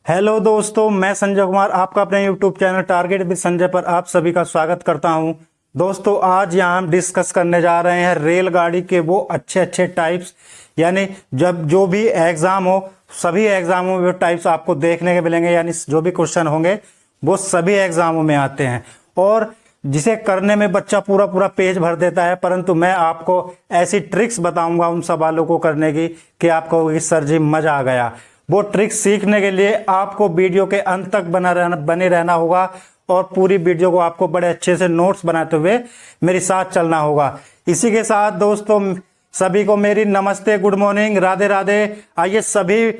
Hello दोस्तों, मैं संजय कुमार आपका अपने YouTube channel target with Sanjay पर आप सभी का स्वागत करता हूं। दोस्तों, आज यहां हम डिस्कस करने जा रहे हैं रेलगाड़ी के वो अच्छे अच्छे टाइप्स, यानी जब जो भी एग्जाम हो सभी एग्जामों में वो टाइप्स आपको देखने के मिलेंगे, यानी जो भी क्वेश्चन होंगे वो सभी एग्जामों में आते हैं और जिसे करने में बच्चा पूरा पूरा पेज भर देता है, परंतु मैं आपको ऐसी ट्रिक्स बताऊंगा उन सवालों को करने की कि आपको सर जी मजा आ गया। वो ट्रिक्स सीखने के लिए आपको वीडियो के अंत तक बने रहना होगा और पूरी वीडियो को आपको बड़े अच्छे से नोट्स बनाते हुए मेरे साथ चलना होगा। इसी के साथ दोस्तों सभी को मेरी नमस्ते, गुड मॉर्निंग, राधे राधे। आइए सभी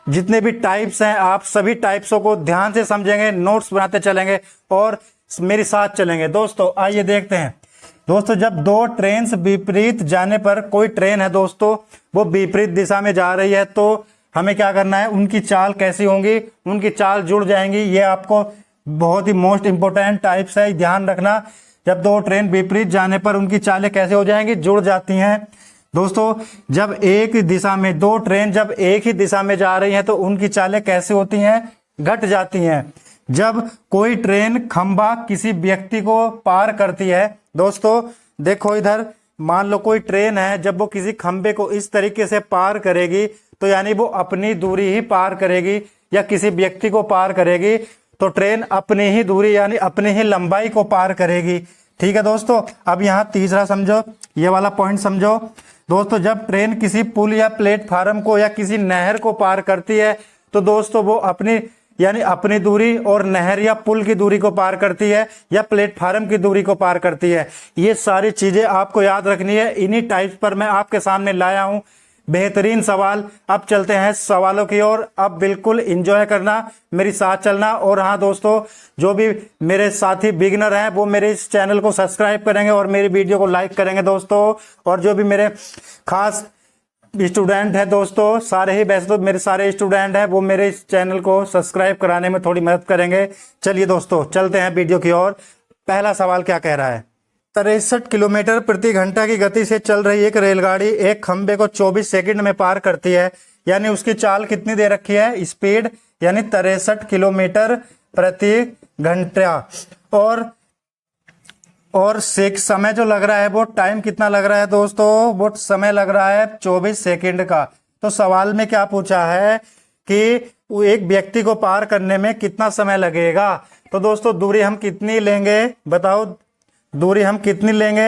जितने भी टाइप्स हैं आप सभी टाइप्सों को ध्यान से समझेंगे, नोट्स बनाते चलेंगे और मेरे साथ चलेंगे। दोस्तों आइए देखते हैं। दोस्तों, जब दो ट्रेन विपरीत जाने पर, कोई ट्रेन है दोस्तों वो विपरीत दिशा में जा रही है, तो हमें क्या करना है, उनकी चाल कैसी होंगी, उनकी चाल जुड़ जाएंगी। ये आपको बहुत ही मोस्ट इंपोर्टेंट टाइप्स है, ध्यान रखना। जब दो ट्रेन विपरीत जाने पर उनकी चालें कैसे हो जाएंगी, जुड़ जाती हैं। दोस्तों, जब एक दिशा में दो ट्रेन जब एक ही दिशा में जा रही हैं तो उनकी चालें कैसे होती हैं, घट जाती हैं। जब कोई ट्रेन खंभा किसी व्यक्ति को पार करती है, दोस्तों देखो इधर, मान लो कोई ट्रेन है, जब वो किसी खंभे को इस तरीके से पार करेगी तो यानी वो अपनी दूरी ही पार करेगी या किसी व्यक्ति को पार करेगी, तो ट्रेन अपनी ही दूरी यानी अपनी ही लंबाई को पार करेगी। ठीक है दोस्तों, अब यहाँ तीसरा समझो, ये वाला पॉइंट समझो। दोस्तों, जब ट्रेन किसी पुल या प्लेटफार्म को या किसी नहर को पार करती है तो दोस्तों वो अपनी यानी अपनी दूरी और नहर या पुल की दूरी को पार करती है या प्लेटफार्म की दूरी को पार करती है। ये सारी चीजें आपको याद रखनी है। इन्हीं टाइप्स पर मैं आपके सामने लाया हूं बेहतरीन सवाल। अब चलते हैं सवालों की ओर। अब बिल्कुल एंजॉय करना, मेरे साथ चलना। और हाँ दोस्तों, जो भी मेरे साथी बिगिनर हैं वो मेरे इस चैनल को सब्सक्राइब करेंगे और मेरी वीडियो को लाइक करेंगे दोस्तों। और जो भी मेरे खास स्टूडेंट है दोस्तों, सारे ही, वैसे तो मेरे सारे स्टूडेंट हैं, वो मेरे इस चैनल को सब्सक्राइब कराने में थोड़ी मदद करेंगे। चलिए दोस्तों चलते हैं वीडियो की ओर। पहला सवाल क्या कह रहा है, 63 किलोमीटर प्रति घंटा की गति से चल रही एक रेलगाड़ी एक खंबे को 24 सेकंड में पार करती है, यानी उसकी चाल कितनी दे रखी है, स्पीड यानी 63 किलोमीटर प्रति घंटा। और समय जो लग रहा है वो टाइम कितना लग रहा है दोस्तों, वो समय लग रहा है 24 सेकंड का। तो सवाल में क्या पूछा है कि वो एक व्यक्ति को पार करने में कितना समय लगेगा। तो दोस्तों दूरी हम कितनी लेंगे, बताओ दूरी हम कितनी लेंगे,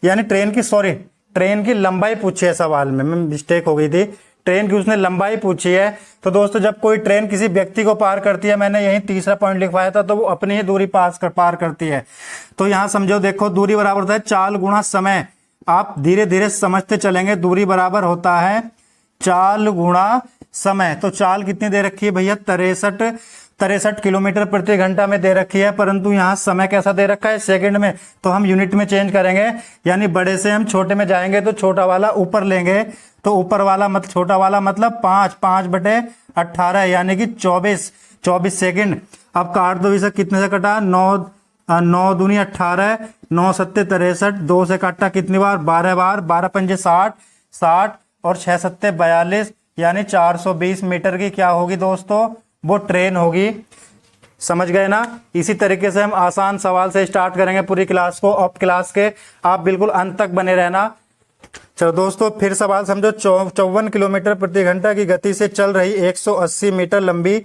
यानी ट्रेन की लंबाई पूछी है सवाल में, मिस्टेक हो गई थी, ट्रेन की उसने लंबाई पूछी है। तो दोस्तों जब कोई ट्रेन किसी व्यक्ति को पार करती है, मैंने यही तीसरा पॉइंट लिखवाया था, तो वो अपनी ही दूरी पार करती है। तो यहां समझो, देखो दूरी बराबर होता है चाल गुणा समय। आप धीरे धीरे समझते चलेंगे। दूरी बराबर होता है चाल गुणा समय। तो चाल कितनी दे रखी है भैया, 63 किलोमीटर प्रति घंटा में दे रखी है, परंतु यहाँ समय कैसा दे रखा है, सेकंड में। तो हम यूनिट में चेंज करेंगे, यानी बड़े से हम छोटे में जाएंगे तो छोटा वाला ऊपर लेंगे। तो ऊपर वाला मतलब छोटा वाला मतलब 5/18 यानी कि 24 सेकंड। अब काट दो इसे, कितने से कटा, 9 दूनी 18, 9 सत्ते 63, 2 से काटा कितनी बार, 12 बार, 12 पंजे 60 और 6 सत्ते 42, यानी 420 मीटर की क्या होगी दोस्तों, वो ट्रेन होगी। समझ गए ना। इसी तरीके से हम आसान सवाल से स्टार्ट करेंगे पूरी क्लास को। अब क्लास के आप बिल्कुल अंत तक बने रहना। चलो दोस्तों फिर सवाल समझो। 54 किलोमीटर प्रति घंटा की गति से चल रही 180 मीटर लंबी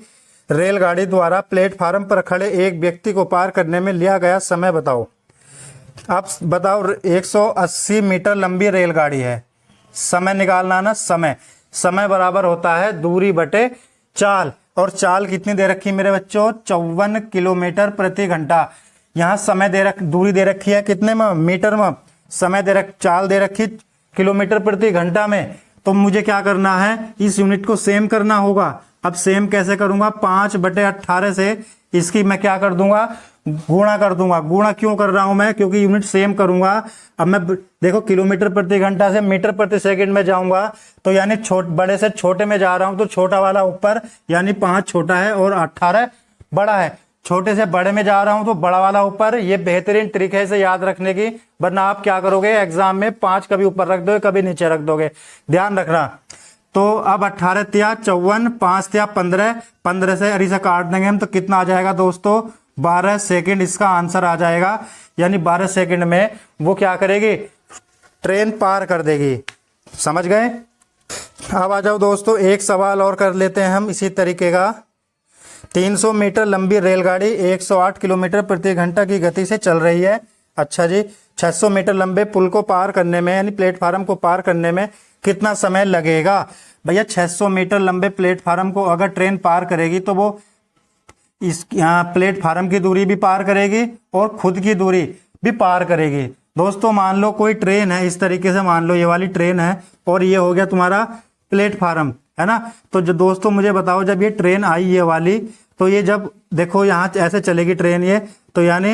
रेलगाड़ी द्वारा प्लेटफार्म पर खड़े एक व्यक्ति को पार करने में लिया गया समय बताओ। आप बताओ, 180 मीटर लंबी रेलगाड़ी है, समय निकालना ना। समय बराबर होता है दूरी बटे चाल। और चाल कितनी दे रखी मेरे बच्चों, 54 किलोमीटर प्रति घंटा। यहाँ दूरी दे रखी है कितने में, मीटर में। चाल दे रखी किलोमीटर प्रति घंटा में। तो मुझे क्या करना है, इस यूनिट को सेम करना होगा। अब सेम कैसे करूंगा, 5/18 से इसकी मैं क्या कर दूंगा, गुणा कर दूंगा। गुणा क्यों कर रहा हूं मैं, क्योंकि यूनिट सेम करूंगा। अब मैं देखो किलोमीटर प्रति घंटा से मीटर प्रति सेकंड में जाऊंगा, तो यानी बड़े से छोटे में जा रहा हूं, तो छोटा वाला ऊपर, यानी 5 छोटा है और 18 बड़ा है। छोटे से बड़े में जा रहा हूं तो बड़ा वाला ऊपर। ये बेहतरीन तरीके है इसे याद रखने की, वरना आप क्या करोगे एग्जाम में 5 कभी ऊपर रख दोगे कभी नीचे रख दोगे, ध्यान रखना। तो अब 18 तिया 54, 5 तिया 15, 15 से अरी से काट देंगे हम तो कितना आ जाएगा दोस्तों 12 सेकंड इसका आंसर आ जाएगा। यानी 12 सेकंड में वो क्या करेगी, ट्रेन पार कर देगी। समझ गए। अब आ जाओ दोस्तों, एक सवाल और कर लेते हैं हम इसी तरीके का। 300 मीटर लंबी रेलगाड़ी 108 किलोमीटर प्रति घंटा की गति से चल रही है। अच्छा जी, 600 मीटर लंबे पुल को पार करने में यानी प्लेटफार्म को पार करने में कितना समय लगेगा। भैया 600 मीटर लंबे प्लेटफार्म को अगर ट्रेन पार करेगी तो वो इस यहाँ प्लेटफार्म की दूरी भी पार करेगी और खुद की दूरी भी पार करेगी। दोस्तों मान लो कोई ट्रेन है, इस तरीके से मान लो ये वाली ट्रेन है और ये हो गया तुम्हारा प्लेटफार्म, है ना। तो जो दोस्तों मुझे बताओ, जब ये ट्रेन आई ये वाली, तो ये जब देखो यहाँ ऐसे चलेगी ट्रेन ये, तो यानी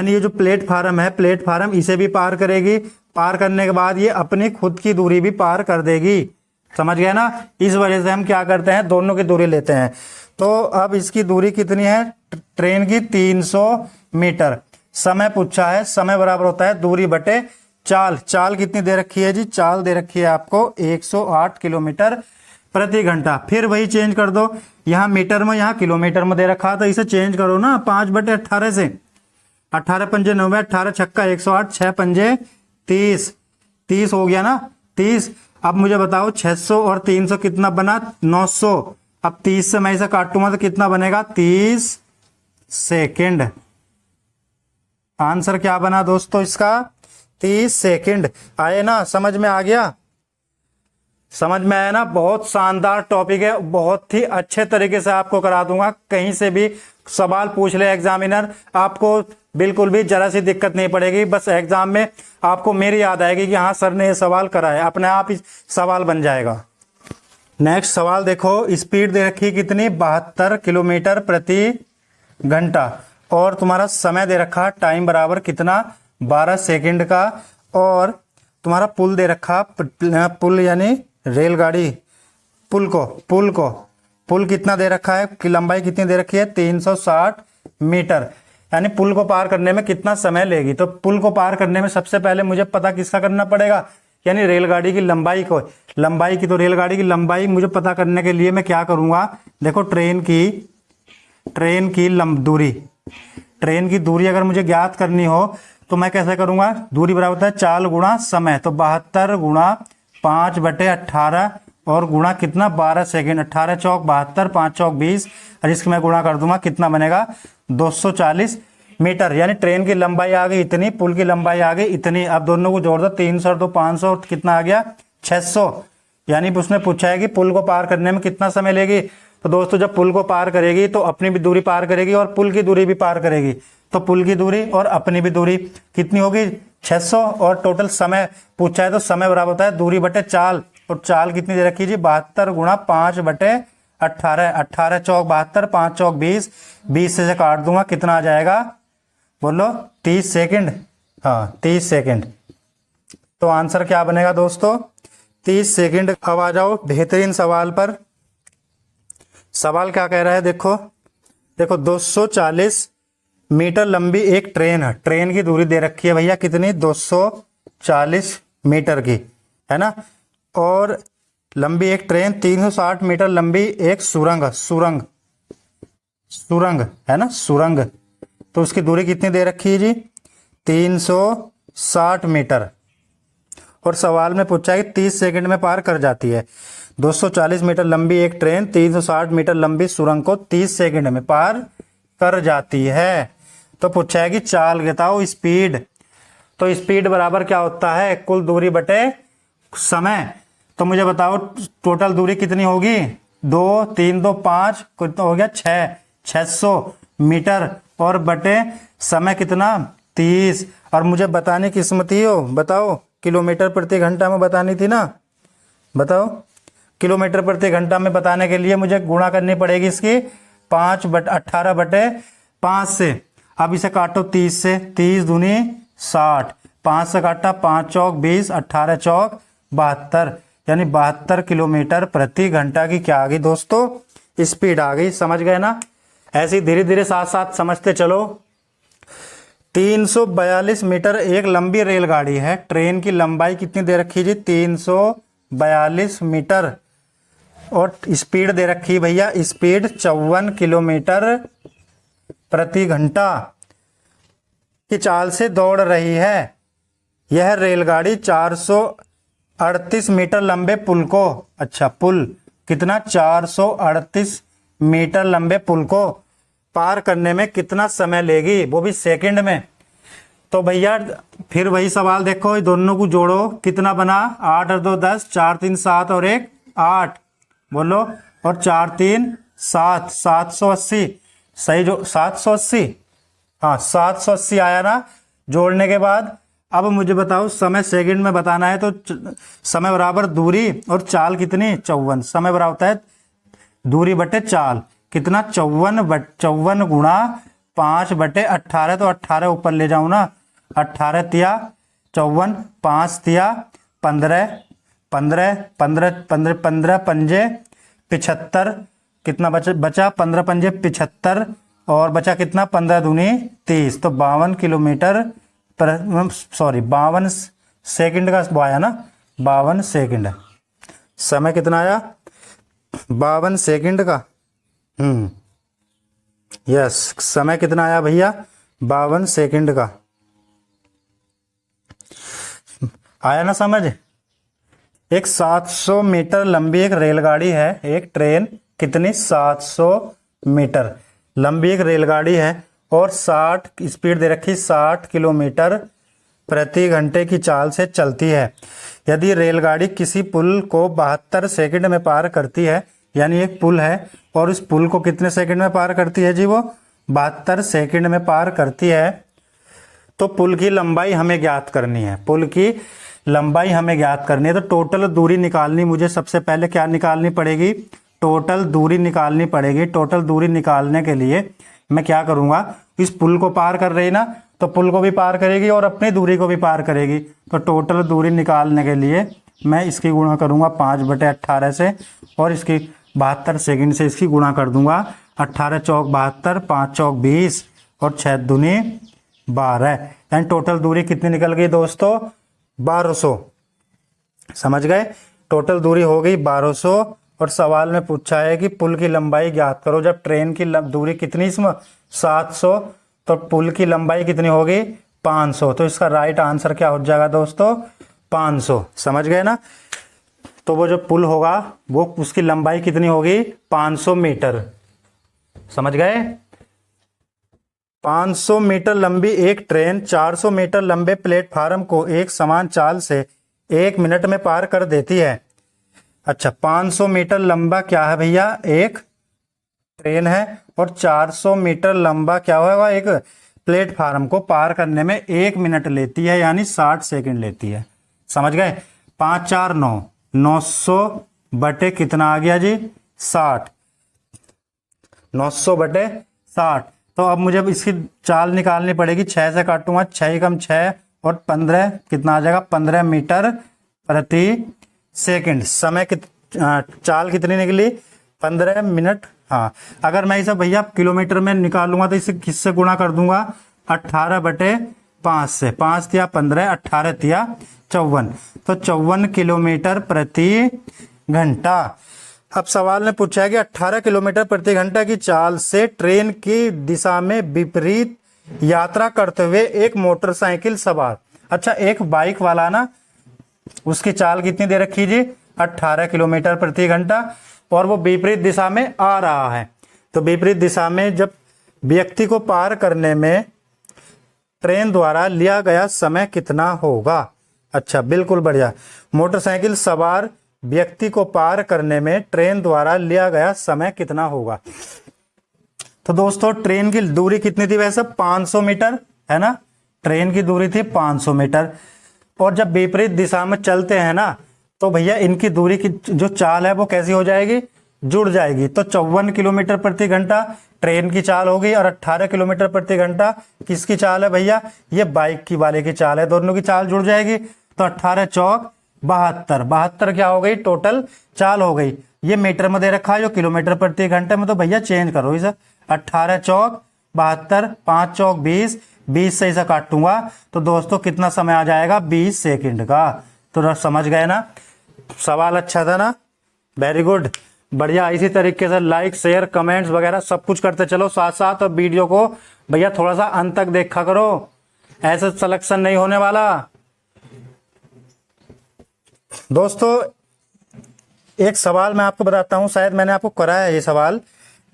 ये जो प्लेटफार्म है, प्लेटफार्म इसे भी पार करेगी। पार करने के बाद ये अपनी खुद की दूरी भी पार कर देगी। समझ गए ना। इस वजह से हम क्या करते हैं, दोनों की दूरी लेते हैं। तो अब इसकी दूरी कितनी है ट्रेन की, 300 मीटर। समय पूछा है, समय बराबर होता है दूरी बटे चाल। चाल कितनी दे रखी है जी, चाल दे रखी है आपको 108 किलोमीटर प्रति घंटा। फिर वही चेंज कर दो, यहाँ मीटर में यहाँ किलोमीटर में दे रखा, तो इसे चेंज करो ना 5/18 से। 18 पंजे 90, 18 छक्का 108, 6 पंजे 30, 30 हो गया ना 30। अब मुझे बताओ 600 और 300 कितना बना, 900। अब 30 से मैं इसे काटूंगा तो कितना बनेगा, 30 सेकंड। आंसर क्या बना दोस्तों इसका, 30 सेकंड। आए ना, समझ में आ गया, समझ में आया ना। बहुत शानदार टॉपिक है, बहुत ही अच्छे तरीके से आपको करा दूंगा। कहीं से भी सवाल पूछ ले एग्जामिनर, आपको बिल्कुल भी जरा सी दिक्कत नहीं पड़ेगी। बस एग्जाम में आपको मेरी याद आएगी कि हाँ सर ने ये सवाल करा है, अपने आप ही सवाल बन जाएगा। नेक्स्ट सवाल देखो, स्पीड दे रखी कितनी, 72 किलोमीटर प्रति घंटा और तुम्हारा समय दे रखा टाइम बराबर कितना, 12 सेकंड का। और तुम्हारा पुल दे रखा, पुल यानी रेलगाड़ी, पुल कितना दे रखा है, कि लंबाई कितनी दे रखी है, 360 मीटर। यानी पुल को पार करने में कितना समय लेगी। तो पुल को पार करने में सबसे पहले मुझे पता किसका करना पड़ेगा, यानी रेलगाड़ी की लंबाई को, लंबाई की। तो रेलगाड़ी की लंबाई मुझे पता करने के लिए मैं क्या करूंगा, देखो ट्रेन की दूरी, ट्रेन की दूरी अगर मुझे ज्ञात करनी हो तो मैं कैसे करूंगा, दूरी बराबर होता है चाल गुणा समय। तो 72 गुणा 5/18 और गुणा कितना, 12 सेकंड। 18 चौक 72, 5 चौक 20 और इसको मैं गुणा कर दूंगा, कितना बनेगा, 240 मीटर। यानी ट्रेन की लंबाई आ गई इतनी, पुल की लंबाई आ गई इतनी। अब दोनों को जोड़ दो, 300 और 2 500, कितना आ गया, 600। यानी उसने पूछा है कि पुल को पार करने में कितना समय लेगी। तो दोस्तों जब पुल को पार करेगी तो अपनी भी दूरी पार करेगी और पुल की दूरी भी पार करेगी। तो पुल की दूरी और अपनी भी दूरी कितनी होगी, 600। और टोटल समय पूछा है तो समय बराबर होता है दूरी बटे चाल। और चाल कितनी दे रखी जी, 72 गुणा 5/18। 18 चौक 72, 5 चौक 20, 20 से काट दूंगा, कितना आ जाएगा, बोलो 30 सेकंड। हाँ 30 सेकंड। तो आंसर क्या बनेगा दोस्तों, 30 सेकंड। अब आ जाओ बेहतरीन सवाल पर। सवाल क्या कह रहा है, देखो 240 मीटर लंबी एक ट्रेन है। ट्रेन की दूरी दे रखी है भैया कितनी, 240 मीटर की, है ना। और लंबी एक ट्रेन, 360 मीटर लंबी एक सुरंग है ना, सुरंग। तो उसकी दूरी कितनी दे रखी है जी, 360 मीटर। और सवाल में पूछा है कि 30 सेकंड में पार कर जाती है। 240 मीटर लंबी एक ट्रेन 360 मीटर लंबी सुरंग को 30 सेकंड में पार कर जाती है। तो पूछा है कि चाल बताओ, स्पीड। तो स्पीड बराबर क्या होता है, कुल दूरी बटे समय। तो मुझे बताओ टोटल दूरी कितनी होगी, 2 3 2 5, कितना हो गया 600 मीटर और बटे समय कितना, 30। और मुझे बताने की किस्मत ही हो, बताओ किलोमीटर प्रति घंटा में बतानी थी ना। बताओ किलोमीटर प्रति घंटा में बताने के लिए मुझे गुणा करनी पड़ेगी इसकी 18/5 से। अब इसे काटो 30 से, 30 दूनी 60, 5 से काटा 5 चौक 20, 18 चौक 72, यानी 72 किलोमीटर प्रति घंटा की क्या आ गई दोस्तों, स्पीड आ गई। समझ गए ना। ऐसे धीरे धीरे साथ साथ समझते चलो। 342 मीटर एक लंबी रेलगाड़ी है। ट्रेन की लंबाई कितनी दे रखी जी, 342 42 मीटर और स्पीड दे रखी भैया, स्पीड 54 किलोमीटर प्रति घंटा की चाल से दौड़ रही है। यह रेलगाड़ी 438 मीटर लंबे पुल को, अच्छा पुल कितना, 438 मीटर लंबे पुल को पार करने में कितना समय लेगी, वो भी सेकंड में। तो भैया फिर वही सवाल देखो, दोनों को जोड़ो, कितना बना, 8 और 2 10, 4 3 7 और 1 8, बोलो, और 4 3 7, 780, सही जो 780, हाँ 780 आया ना। जोड़ने के बाद अब मुझे बताओ, समय सेकंड में बताना है, तो समय बराबर दूरी और चाल कितनी, 54। समय बराबर होता है दूरी बटे चाल, कितना, 54 गुणा 5/18, तो 18 ऊपर ले जाऊं ना, 18 तिया 54, 5 तिया 15, 15 15 15 15 पंजे 75, कितना बचा 15 पंजे 75, और बचा कितना, 15 दूनी 30, तो 52 किलोमीटर सॉरी 52 सेकंड का आया ना, 52 सेकंड। समय कितना आया, 52 सेकंड का। यस, समय कितना आया भैया, 52 सेकंड का। आया ना समझ। एक 700 मीटर लंबी एक रेलगाड़ी है, एक ट्रेन कितनी, 700 मीटर लंबी एक रेलगाड़ी है और 60 स्पीड दे रखी, 60 किलोमीटर प्रति घंटे की चाल से चलती है। यदि रेलगाड़ी किसी पुल को 72 सेकंड में पार करती है, यानी एक पुल है और उस पुल को कितने सेकंड में पार करती है जी, वो 72 सेकंड में पार करती है, तो पुल की लंबाई हमें ज्ञात करनी है। पुल की लंबाई हमें ज्ञात करनी है, तो टोटल दूरी निकालनी, मुझे सबसे पहले क्या निकालनी पड़ेगी, टोटल दूरी निकालनी पड़ेगी। टोटल दूरी निकालने के लिए मैं क्या करूंगा, इस पुल को पार कर रही ना, तो पुल को भी पार करेगी और अपनी दूरी को भी पार करेगी। तो टोटल दूरी निकालने के लिए मैं इसकी गुणा करूंगा 5/18 से, और इसकी 72 सेकंड से इसकी गुणा कर दूंगा। 18 चौक 72, 5 चौक 20 और 6 दूनी 12, यानी टोटल दूरी कितनी निकल गई दोस्तों, 1200। समझ गए, टोटल दूरी हो गई 1200। और सवाल में पूछा है कि पुल की लंबाई ज्ञात करो। जब ट्रेन की दूरी कितनी, इसमें 700, तो पुल की लंबाई कितनी होगी, 500। तो इसका राइट आंसर क्या हो जाएगा दोस्तों, 500। समझ गए ना। तो वो जो पुल होगा वो उसकी लंबाई कितनी होगी, 500 मीटर। समझ गए। 500 मीटर लंबी एक ट्रेन 400 मीटर लंबे प्लेटफार्म को एक समान चाल से 1 मिनट में पार कर देती है। अच्छा, 500 मीटर लंबा क्या है भैया, एक ट्रेन है, और 400 मीटर लंबा क्या होगा, एक प्लेटफार्म को पार करने में 1 मिनट लेती है, यानी 60 सेकंड लेती है। समझ गए। 5 4 9, 900 बटे कितना आ गया जी, 60, 900 बटे 60। तो अब मुझे इसकी चाल निकालनी पड़ेगी, 6 से काटूंगा, 6 कम 6 और 15 कितना आ जाएगा, 15 मीटर प्रति सेकंड। समय चाल कितनी निकली, 15 मिनट। हाँ, अगर मैं इसे भैया किलोमीटर में निकालूंगा तो इसे किससे गुणा कर दूंगा, 18/5 से। 5 तिया 15, 18 तिया 54, तो 54 किलोमीटर प्रति घंटा। अब सवाल ने पूछा है कि 18 किलोमीटर प्रति घंटा की चाल से ट्रेन की दिशा में विपरीत यात्रा करते हुए एक मोटरसाइकिल सवार, अच्छा एक बाइक वाला ना, उसकी चाल कितनी दे रखी जी, 18 किलोमीटर प्रति घंटा, और वो विपरीत दिशा में आ रहा है। तो विपरीत दिशा में जब व्यक्ति को पार करने में ट्रेन द्वारा लिया गया समय कितना होगा। अच्छा, बिल्कुल बढ़िया। मोटरसाइकिल सवार व्यक्ति को पार करने में ट्रेन द्वारा लिया गया समय कितना होगा। तो दोस्तों ट्रेन की दूरी कितनी थी वैसे, 500 मीटर है ना, ट्रेन की दूरी थी 500 मीटर। और जब विपरीत दिशा में चलते हैं ना, तो भैया इनकी दूरी की जो चाल है वो कैसी हो जाएगी, जुड़ जाएगी। तो 54 किलोमीटर प्रति घंटा ट्रेन की चाल होगी, और 18 किलोमीटर प्रति घंटा किसकी चाल है भैया, ये बाइक की वाले की चाल है, दोनों की चाल जुड़ जाएगी। तो 18 चौक 72, 72 क्या हो गई, टोटल चाल हो गई। ये मीटर में दे रखा है, जो किलोमीटर प्रति घंटे में, तो भैया चेंज करो इसे। 18 चौक 72, 5 चौक 20, 20 से इसे काटूंगा तो दोस्तों कितना समय आ जाएगा, 20 सेकंड का। तो समझ गए ना। सवाल अच्छा था ना, वेरी गुड, बढ़िया। इसी तरीके से लाइक शेयर कमेंट्स वगैरह सब कुछ करते चलो साथ साथ, और वीडियो को भैया थोड़ा सा अंत तक देखा करो, ऐसे सिलेक्शन नहीं होने वाला। दोस्तों एक सवाल मैं आपको बताता हूं, शायद मैंने आपको कराया है ये सवाल।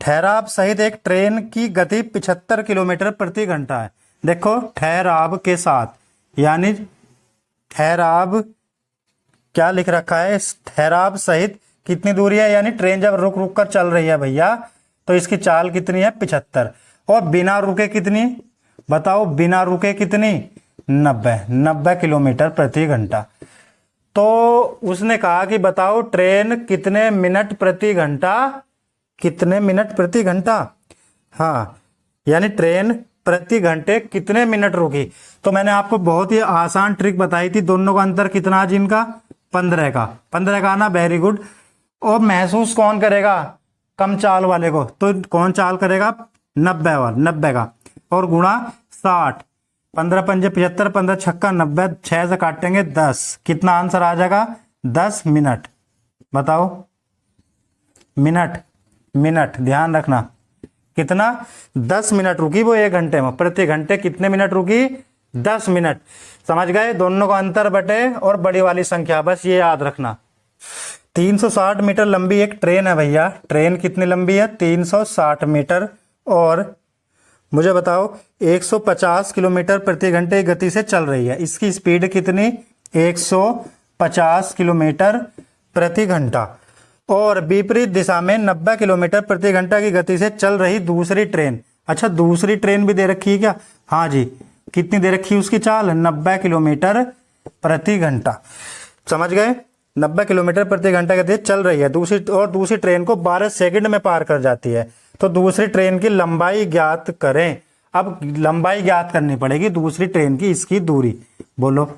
ठहराव सहित एक ट्रेन की गति 75 किलोमीटर प्रति घंटा है। देखो ठहराव के साथ, यानी ठहराव क्या लिख रखा है, ठहराव सहित कितनी दूरी है, यानी ट्रेन जब रुक रुक कर चल रही है भैया तो इसकी चाल कितनी है 75, और बिना रुके कितनी बताओ, बिना रुके कितनी 90 किलोमीटर प्रति घंटा। तो उसने कहा कि बताओ ट्रेन कितने मिनट प्रति घंटा, कितने मिनट प्रति घंटा, हाँ यानी ट्रेन प्रति घंटे कितने मिनट रुकी। तो मैंने आपको बहुत ही आसान ट्रिक बताई थी, दोनों का अंतर कितना आज इनका 15 का ना, वेरी गुड। और महसूस कौन करेगा, कम चाल वाले को, तो कौन चाल करेगा 90 का, और गुणा 60, 15 पंजे 75, 15 छक्का 90, 6 से काटेंगे 10, कितना आंसर आ जाएगा 10 मिनट। बताओ मिनट ध्यान रखना, कितना 10 मिनट रुकी वो 1 घंटे में, प्रति घंटे कितने मिनट रुकी 10 मिनट। समझ गए, दोनों का अंतर बटे और बड़ी वाली संख्या, बस ये याद रखना। 360 मीटर लंबी एक ट्रेन है भैया, ट्रेन कितनी लंबी है 360 मीटर, और मुझे बताओ 150 किलोमीटर प्रति घंटे गति से चल रही है। इसकी स्पीड कितनी 150 किलोमीटर प्रति घंटा, और विपरीत दिशा में 90 किलोमीटर प्रति घंटा की गति से चल रही दूसरी ट्रेन। अच्छा दूसरी ट्रेन भी दे रखी है क्या, हाँ जी, कितनी दे रखी है उसकी चाल 90 किलोमीटर प्रति घंटा। समझ गए, 90 किलोमीटर प्रति घंटा गति चल रही है दूसरी ट्रेन को 12 सेकंड में पार कर जाती है। तो दूसरी ट्रेन की लंबाई ज्ञात करें। अब लंबाई ज्ञात करनी पड़ेगी दूसरी ट्रेन की, इसकी दूरी, बोलो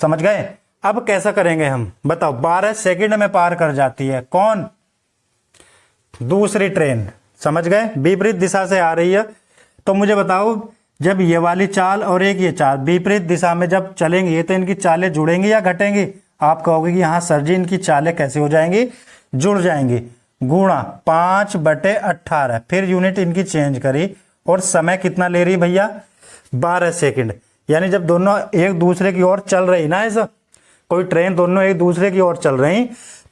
समझ गए। अब कैसा करेंगे हम बताओ, 12 सेकंड में पार कर जाती है कौन, दूसरी ट्रेन, समझ गए, विपरीत दिशा से आ रही है। तो मुझे बताओ जब ये वाली चाल और एक ये चाल विपरीत दिशा में जब चलेंगी तो इनकी चालें जुड़ेंगी या घटेंगी। आप कहोगे कि हाँ सर जी इनकी चालें कैसे हो जाएंगी, जुड़ जाएंगी। गुणा 5/18, फिर यूनिट इनकी चेंज करी, और समय कितना ले रही भैया 12 सेकंड। यानी जब दोनों एक दूसरे की ओर चल रही ना, ऐसा कोई ट्रेन दोनों एक दूसरे की ओर चल रही,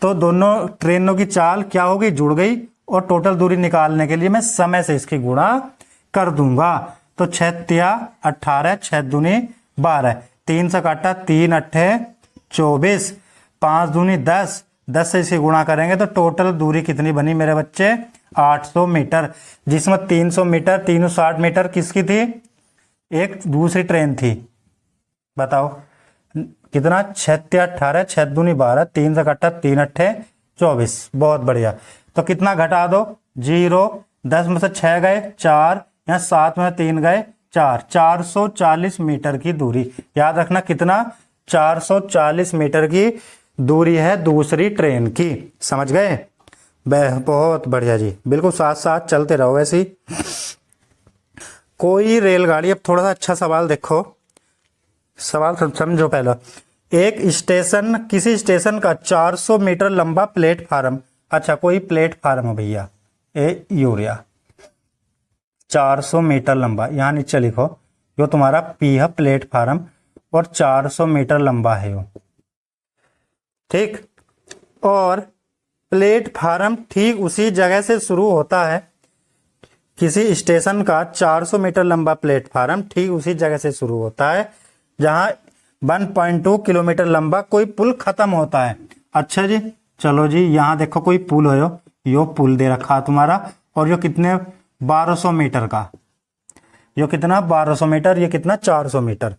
तो दोनों ट्रेनों की चाल क्या होगी, जुड़ गई। और टोटल दूरी निकालने के लिए मैं समय से इसकी गुणा कर दूंगा। तो 6×3=18, 6×2=12, 3 से काटा 3×8 24, 5×2=10, 10 से इसे गुणा करेंगे तो टोटल दूरी कितनी बनी मेरे बच्चे 800 मीटर, जिसमें 300 मीटर 360 मीटर किसकी थी, एक दूसरी ट्रेन थी। बताओ कितना 6×3=18, 6×2=12, 3 से काटा 3×8 24, बहुत बढ़िया। तो कितना घटा दो 0, 10 में से 6 गए 4, यहाँ 7 में 3 गए 4, 440 मीटर की दूरी। याद रखना कितना 440 मीटर की दूरी है दूसरी ट्रेन की। समझ गए, बहुत बढ़िया जी, बिल्कुल साथ साथ चलते रहो ऐसे ही। कोई रेलगाड़ी, अब थोड़ा सा अच्छा सवाल देखो, सवाल समझो पहला। एक स्टेशन, किसी स्टेशन का 400 मीटर लंबा प्लेटफार्म, अच्छा कोई प्लेटफार्म है भैया ए यूरिया 400 मीटर लंबा, यहाँ नीचे लिखो जो तुम्हारा पी है प्लेटफार्म, और 400 मीटर लंबा है वो, ठीक। और प्लेटफार्म ठीक उसी जगह से शुरू होता है, किसी स्टेशन का 400 मीटर लंबा प्लेटफार्म ठीक उसी जगह से शुरू होता है जहां 1.2 किलोमीटर लंबा कोई पुल खत्म होता है। अच्छा जी, चलो जी, यहाँ देखो कोई पुल हो, यो पुल दे रखा तुम्हारा, और यो कितने 1200 मीटर का, यो कितना 1200 मीटर, ये कितना 400 मीटर,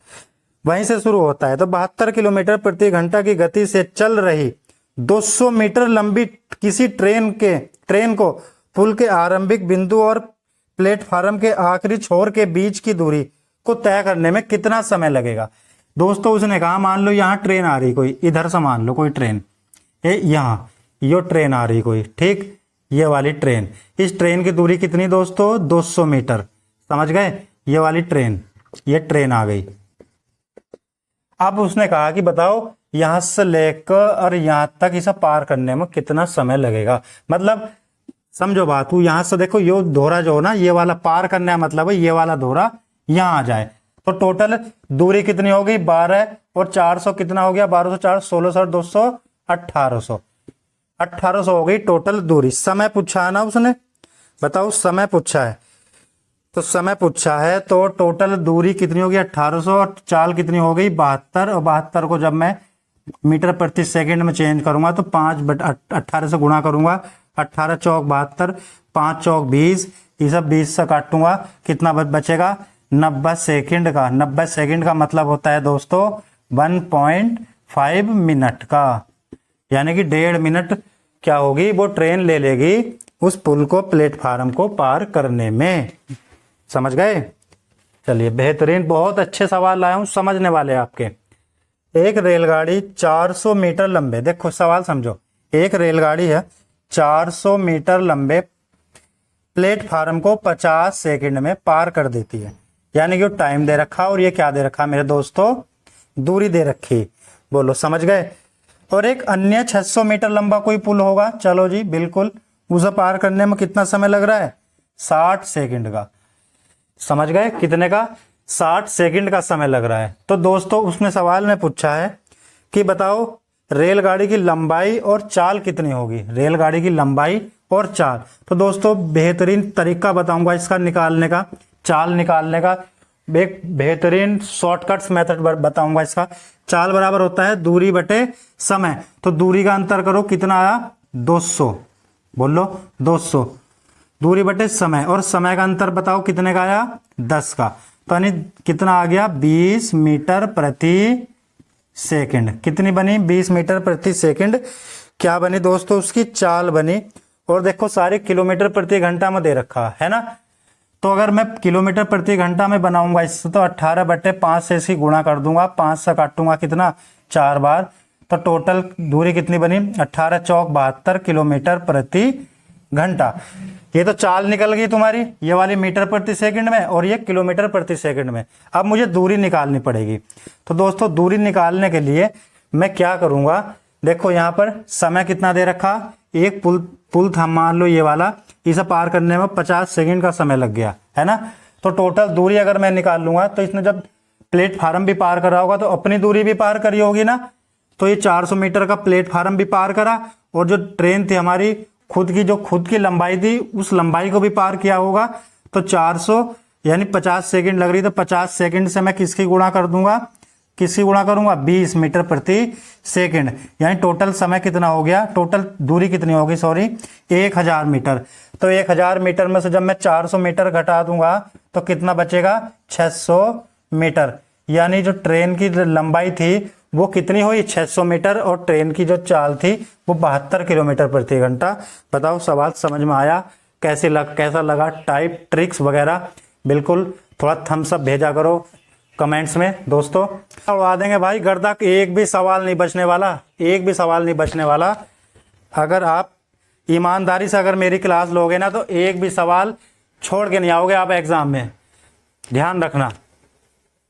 वहीं से शुरू होता है। तो 72 किलोमीटर प्रति घंटा की गति से चल रही 200 मीटर लंबी किसी ट्रेन को पुल के आरंभिक बिंदु और प्लेटफार्म के आखिरी छोर के बीच की दूरी को तय करने में कितना समय लगेगा। दोस्तों उसने कहा मान लो यहाँ ट्रेन आ रही कोई, इधर से मान लो कोई ट्रेन, यहाँ यो ट्रेन आ रही कोई, ठीक, ये वाली ट्रेन, इस ट्रेन की दूरी कितनी दोस्तों 200 मीटर। समझ गए, ये वाली ट्रेन, ये ट्रेन आ गई। अब उसने कहा कि बताओ यहाँ से लेकर और यहाँ तक इसे पार करने में कितना समय लगेगा। मतलब समझो बात, तू यहाँ से देखो ये दोहरा जो ना ये वाला पार करने का मतलब है ये वाला दोहरा यहाँ आ जाए तो टोटल दूरी कितनी हो गई 12 और 400 कितना हो गया 1200 4 1600 और 200 1800 हो गई टोटल दूरी। समय पूछा है ना उसने, बताओ समय पूछा है तो समय पूछा है तो टोटल दूरी कितनी होगी 1800 और चाल कितनी हो गई 72 और 72 को जब मैं मीटर प्रति सेकंड में चेंज करूंगा तो 5/18 से गुणा करूंगा 18 चौक 72 5 चौक 20 ये सब 20 से काटूंगा कितना बचेगा 90 सेकंड का। 90 सेकंड का मतलब होता है दोस्तों 1.5 मिनट का, यानी कि 1.5 मिनट क्या होगी वो ट्रेन ले लेगी उस पुल को प्लेटफार्म को पार करने में। समझ गए? चलिए बेहतरीन, बहुत अच्छे सवाल लाया हूं समझने वाले आपके। एक रेलगाड़ी 400 मीटर लंबे, देखो सवाल समझो, एक रेलगाड़ी है 400 मीटर लंबे प्लेटफार्म को 50 सेकंड में पार कर देती है, यानी कि टाइम दे रखा और ये क्या दे रखा मेरे दोस्तों दूरी दे रखी। बोलो समझ गए? और एक अन्य 600 मीटर लंबा कोई पुल होगा, चलो जी बिल्कुल, उसे पार करने में कितना समय लग रहा है 60 सेकंड का। समझ गए? कितने का 60 सेकंड का समय लग रहा है। तो दोस्तों उसने सवाल में पूछा है कि बताओ रेलगाड़ी की लंबाई और चाल कितनी होगी, रेलगाड़ी की लंबाई और चाल। तो दोस्तों बेहतरीन तरीका बताऊंगा इसका निकालने का, चाल निकालने का एक बेहतरीन शॉर्टकट्स मेथड बताऊंगा इसका। चाल बराबर होता है दूरी बटे समय, तो दूरी का अंतर करो कितना आया 200, बोलो 200, दूरी बटे समय, और समय का अंतर बताओ कितने का आया 10 का, तो यानी कितना आ गया 20 मीटर प्रति सेकंड। कितनी बनी 20 मीटर प्रति सेकंड। क्या बनी दोस्तों उसकी चाल बनी। और देखो सारे किलोमीटर प्रति घंटा में दे रखा है ना, तो अगर मैं किलोमीटर प्रति घंटा में बनाऊंगा इससे तो 18/5 से इसकी गुणा कर दूंगा, 5 से काटूंगा कितना 4 बार, तो टोटल दूरी कितनी बनी 18 चौक 72 किलोमीटर प्रति घंटा। ये तो चाल निकल गई तुम्हारी ये वाली मीटर प्रति सेकंड में और ये किलोमीटर प्रति सेकंड में। अब मुझे दूरी निकालनी पड़ेगी। तो दोस्तों दूरी निकालने के लिए मैं क्या करूंगा, देखो यहाँ पर समय कितना दे रखा, एक पुल था मान लो ये वाला, इसे पार करने में 50 सेकंड का समय लग गया है ना। तो टोटल दूरी अगर मैं निकाल लूंगा तो इसने जब प्लेटफार्म भी पार करा होगा तो अपनी दूरी भी पार करी होगी ना, तो ये 400 मीटर का प्लेटफार्म भी पार करा और जो ट्रेन थी हमारी खुद की लंबाई थी उस लंबाई को भी पार किया होगा। तो 400 यानी 50 सेकंड लग रही, तो 50 सेकंड से मैं किसकी गुणा कर दूंगा, किसकी गुणा करूंगा 20 मीटर प्रति सेकंड, यानी टोटल समय कितना हो गया, टोटल दूरी कितनी होगी 1000 मीटर। तो 1000 मीटर में से जब मैं 400 मीटर घटा दूंगा तो कितना बचेगा 600 मीटर, यानी जो ट्रेन की लंबाई थी वो कितनी हुई 600 मीटर और ट्रेन की जो चाल थी वो 72 किलोमीटर प्रति घंटा। बताओ सवाल समझ में आया, कैसा लगा, टाइप ट्रिक्स वगैरह बिल्कुल थोड़ा थम्स अप भेजा करो कमेंट्स में दोस्तों। उड़ा देंगे भाई गर्दा, एक भी सवाल नहीं बचने वाला, एक भी सवाल नहीं बचने वाला। अगर आप ईमानदारी से अगर मेरी क्लास लोगे ना तो एक भी सवाल छोड़ के नहीं आओगे आप एग्जाम में, ध्यान रखना।